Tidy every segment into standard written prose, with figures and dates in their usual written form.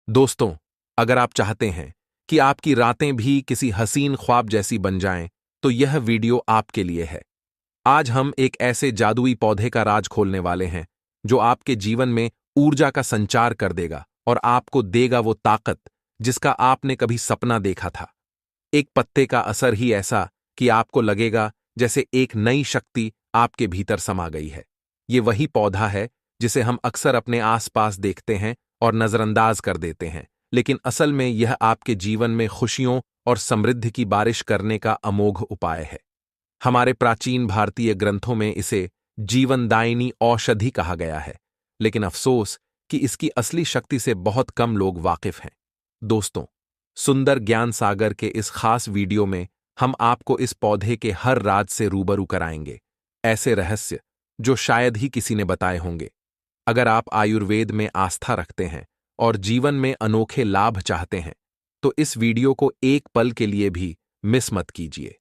दोस्तों, अगर आप चाहते हैं कि आपकी रातें भी किसी हसीन ख्वाब जैसी बन जाएं, तो यह वीडियो आपके लिए है। आज हम एक ऐसे जादुई पौधे का राज खोलने वाले हैं, जो आपके जीवन में ऊर्जा का संचार कर देगा और आपको देगा वो ताकत जिसका आपने कभी सपना देखा था। एक पत्ते का असर ही ऐसा कि आपको लगेगा जैसे एक नई शक्ति आपके भीतर समा गई है। ये वही पौधा है जिसे हम अक्सर अपने आसपास देखते हैं और नजरअंदाज कर देते हैं, लेकिन असल में यह आपके जीवन में खुशियों और समृद्धि की बारिश करने का अमोघ उपाय है। हमारे प्राचीन भारतीय ग्रंथों में इसे जीवनदायिनी औषधि कहा गया है, लेकिन अफसोस कि इसकी असली शक्ति से बहुत कम लोग वाकिफ हैं। दोस्तों, सुंदर ज्ञान सागर के इस खास वीडियो में हम आपको इस पौधे के हर राज से रूबरू कराएंगे, ऐसे रहस्य जो शायद ही किसी ने बताए होंगे। अगर आप आयुर्वेद में आस्था रखते हैं और जीवन में अनोखे लाभ चाहते हैं, तो इस वीडियो को एक पल के लिए भी मिस मत कीजिए।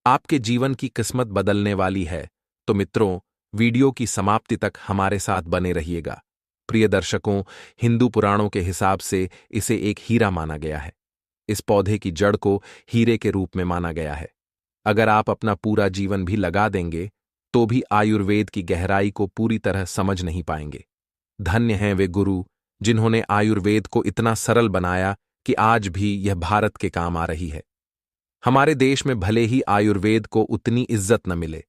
आपके जीवन की किस्मत बदलने वाली है, तो मित्रों, वीडियो की समाप्ति तक हमारे साथ बने रहिएगा। प्रिय दर्शकों, हिंदू पुराणों के हिसाब से इसे एक हीरा माना गया है। इस पौधे की जड़ को हीरे के रूप में माना गया है। अगर आप अपना पूरा जीवन भी लगा देंगे, तो भी आयुर्वेद की गहराई को पूरी तरह समझ नहीं पाएंगे। धन्य हैं वे गुरु जिन्होंने आयुर्वेद को इतना सरल बनाया कि आज भी यह भारत के काम आ रही है। हमारे देश में भले ही आयुर्वेद को उतनी इज्जत न मिले,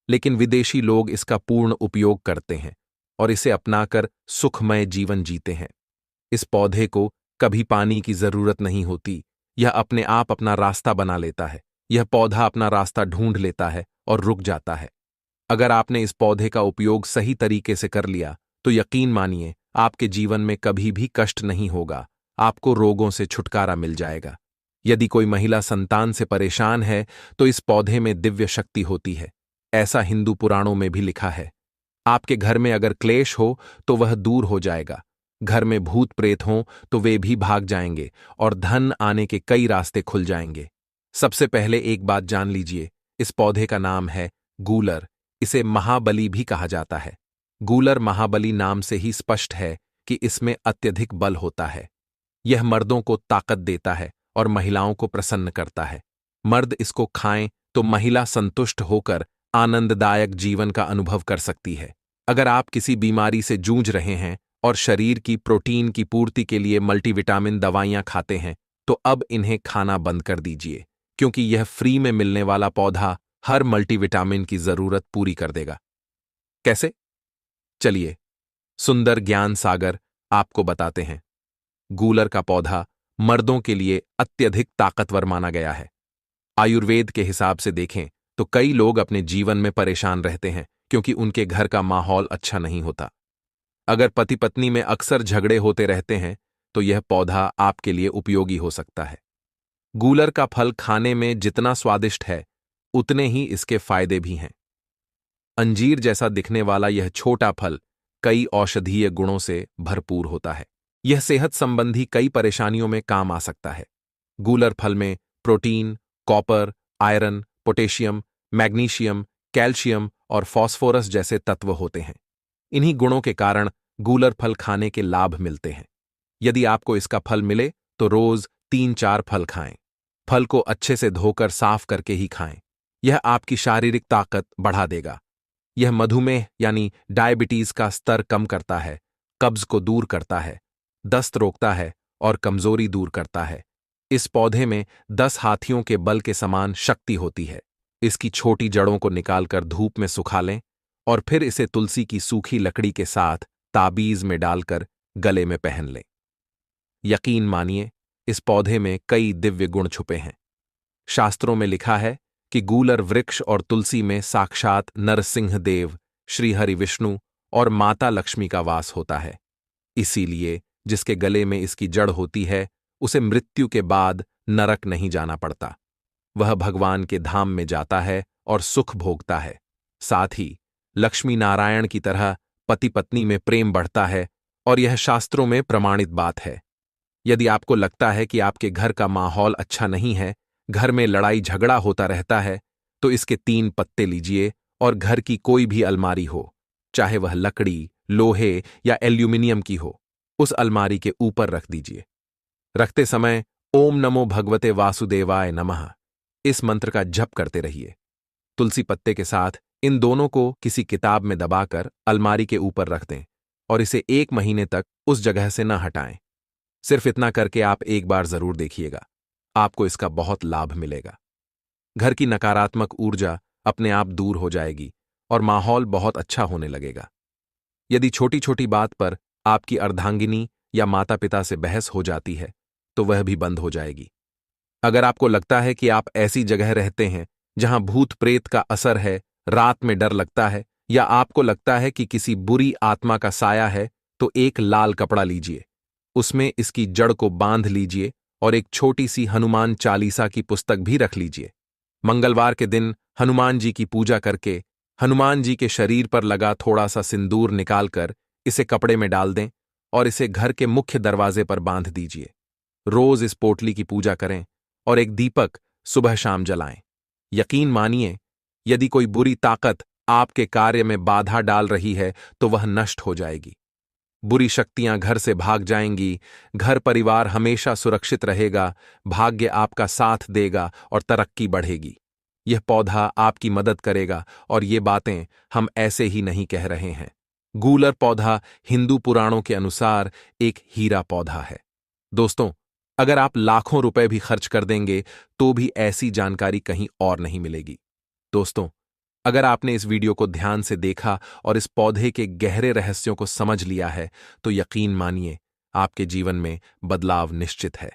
लेकिन विदेशी लोग इसका पूर्ण उपयोग करते हैं और इसे अपनाकर सुखमय जीवन जीते हैं। इस पौधे को कभी पानी की जरूरत नहीं होती, यह अपने आप अपना रास्ता बना लेता है। यह पौधा अपना रास्ता ढूंढ लेता है और रुक जाता है। अगर आपने इस पौधे का उपयोग सही तरीके से कर लिया, तो यकीन मानिए आपके जीवन में कभी भी कष्ट नहीं होगा, आपको रोगों से छुटकारा मिल जाएगा। यदि कोई महिला संतान से परेशान है, तो इस पौधे में दिव्य शक्ति होती है। ऐसा हिंदू पुराणों में भी लिखा है। आपके घर में अगर क्लेश हो, तो वह दूर हो जाएगा। घर में भूत प्रेत हों, तो वे भी भाग जाएंगे और धन आने के कई रास्ते खुल जाएंगे। सबसे पहले एक बात जान लीजिए, इस पौधे का नाम है गूलर। इसे महाबली भी कहा जाता है। गूलर महाबली नाम से ही स्पष्ट है कि इसमें अत्यधिक बल होता है। यह मर्दों को ताकत देता है और महिलाओं को प्रसन्न करता है। मर्द इसको खाएं तो महिला संतुष्ट होकर आनंददायक जीवन का अनुभव कर सकती है। अगर आप किसी बीमारी से जूझ रहे हैं और शरीर की प्रोटीन की पूर्ति के लिए मल्टीविटामिन दवाइयां खाते हैं, तो अब इन्हें खाना बंद कर दीजिए, क्योंकि यह फ्री में मिलने वाला पौधा हर मल्टीविटामिन की जरूरत पूरी कर देगा। कैसे? चलिए, सुंदर ज्ञान सागर आपको बताते हैं। गूलर का पौधा मर्दों के लिए अत्यधिक ताकतवर माना गया है। आयुर्वेद के हिसाब से देखें तो कई लोग अपने जीवन में परेशान रहते हैं क्योंकि उनके घर का माहौल अच्छा नहीं होता। अगर पति पत्नी में अक्सर झगड़े होते रहते हैं, तो यह पौधा आपके लिए उपयोगी हो सकता है। गूलर का फल खाने में जितना स्वादिष्ट है, उतने ही इसके फायदे भी हैं। अंजीर जैसा दिखने वाला यह छोटा फल कई औषधीय गुणों से भरपूर होता है। यह सेहत संबंधी कई परेशानियों में काम आ सकता है। गूलर फल में protein, copper, iron, potassium, magnesium, calcium और फास्फोरस जैसे तत्व होते हैं। इन्हीं गुणों के कारण गूलर फल खाने के लाभ मिलते हैं। यदि आपको इसका फल मिले, तो रोज 3-4 फल खाएं। फल को अच्छे से धोकर साफ करके ही खाएं। यह आपकी शारीरिक ताकत बढ़ा देगा। यह मधुमेह यानी डायबिटीज का स्तर कम करता है, कब्ज को दूर करता है, दस्त रोकता है और कमजोरी दूर करता है। इस पौधे में 10 हाथियों के बल के समान शक्ति होती है। इसकी छोटी जड़ों को निकालकर धूप में सुखा लें और फिर इसे तुलसी की सूखी लकड़ी के साथ ताबीज में डालकर गले में पहन लें। यकीन मानिए, इस पौधे में कई दिव्य गुण छुपे हैं। शास्त्रों में लिखा है कि गूलर वृक्ष और तुलसी में साक्षात नरसिंह देव, श्रीहरि विष्णु और माता लक्ष्मी का वास होता है। इसीलिए जिसके गले में इसकी जड़ होती है, उसे मृत्यु के बाद नरक नहीं जाना पड़ता। वह भगवान के धाम में जाता है और सुख भोगता है। साथ ही लक्ष्मी नारायण की तरह पति पत्नी में प्रेम बढ़ता है और यह शास्त्रों में प्रमाणित बात है। यदि आपको लगता है कि आपके घर का माहौल अच्छा नहीं है, घर में लड़ाई झगड़ा होता रहता है, तो इसके 3 पत्ते लीजिए और घर की कोई भी अलमारी हो, चाहे वह लकड़ी, लोहे या एल्यूमिनियम की हो, उस अलमारी के ऊपर रख दीजिए। रखते समय ओम नमो भगवते वासुदेवाय नमः इस मंत्र का जप करते रहिए। तुलसी पत्ते के साथ इन दोनों को किसी किताब में दबाकर अलमारी के ऊपर रख दें और इसे 1 महीने तक उस जगह से न हटाएं। सिर्फ इतना करके आप एक बार जरूर देखिएगा, आपको इसका बहुत लाभ मिलेगा। घर की नकारात्मक ऊर्जा अपने आप दूर हो जाएगी और माहौल बहुत अच्छा होने लगेगा। यदि छोटी छोटी बात पर आपकी अर्धांगिनी या माता पिता से बहस हो जाती है तो वह भी बंद हो जाएगी। अगर आपको लगता है कि आप ऐसी जगह रहते हैं जहां भूत प्रेत का असर है, रात में डर लगता है, या आपको लगता है कि किसी बुरी आत्मा का साया है, तो एक लाल कपड़ा लीजिए, उसमें इसकी जड़ को बांध लीजिए और एक छोटी सी हनुमान चालीसा की पुस्तक भी रख लीजिए। मंगलवार के दिन हनुमान जी की पूजा करके हनुमान जी के शरीर पर लगा थोड़ा सा सिंदूर निकालकर इसे कपड़े में डाल दें और इसे घर के मुख्य दरवाजे पर बांध दीजिए। रोज इस पोटली की पूजा करें और एक दीपक सुबह शाम जलाएं। यकीन मानिए, यदि कोई बुरी ताकत आपके कार्य में बाधा डाल रही है तो वह नष्ट हो जाएगी। बुरी शक्तियां घर से भाग जाएंगी, घर परिवार हमेशा सुरक्षित रहेगा, भाग्य आपका साथ देगा और तरक्की बढ़ेगी। यह पौधा आपकी मदद करेगा और ये बातें हम ऐसे ही नहीं कह रहे हैं। गूलर पौधा हिंदू पुराणों के अनुसार एक हीरा पौधा है। दोस्तों, अगर आप लाखों रुपए भी खर्च कर देंगे तो भी ऐसी जानकारी कहीं और नहीं मिलेगी। दोस्तों, अगर आपने इस वीडियो को ध्यान से देखा और इस पौधे के गहरे रहस्यों को समझ लिया है तो यकीन मानिए, आपके जीवन में बदलाव निश्चित है।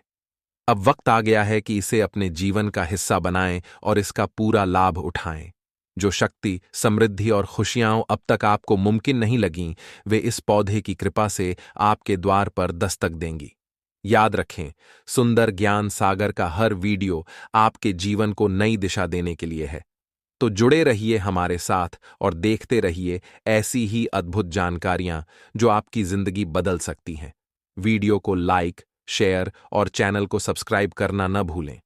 अब वक्त आ गया है कि इसे अपने जीवन का हिस्सा बनाएं और इसका पूरा लाभ उठाएं। जो शक्ति, समृद्धि और खुशियां अब तक आपको मुमकिन नहीं लगीं, वे इस पौधे की कृपा से आपके द्वार पर दस्तक देंगी। याद रखें, सुंदर ज्ञान सागर का हर वीडियो आपके जीवन को नई दिशा देने के लिए है। तो जुड़े रहिए हमारे साथ और देखते रहिए ऐसी ही अद्भुत जानकारियां जो आपकी जिंदगी बदल सकती हैं। वीडियो को लाइक, शेयर और चैनल को सब्सक्राइब करना न भूलें।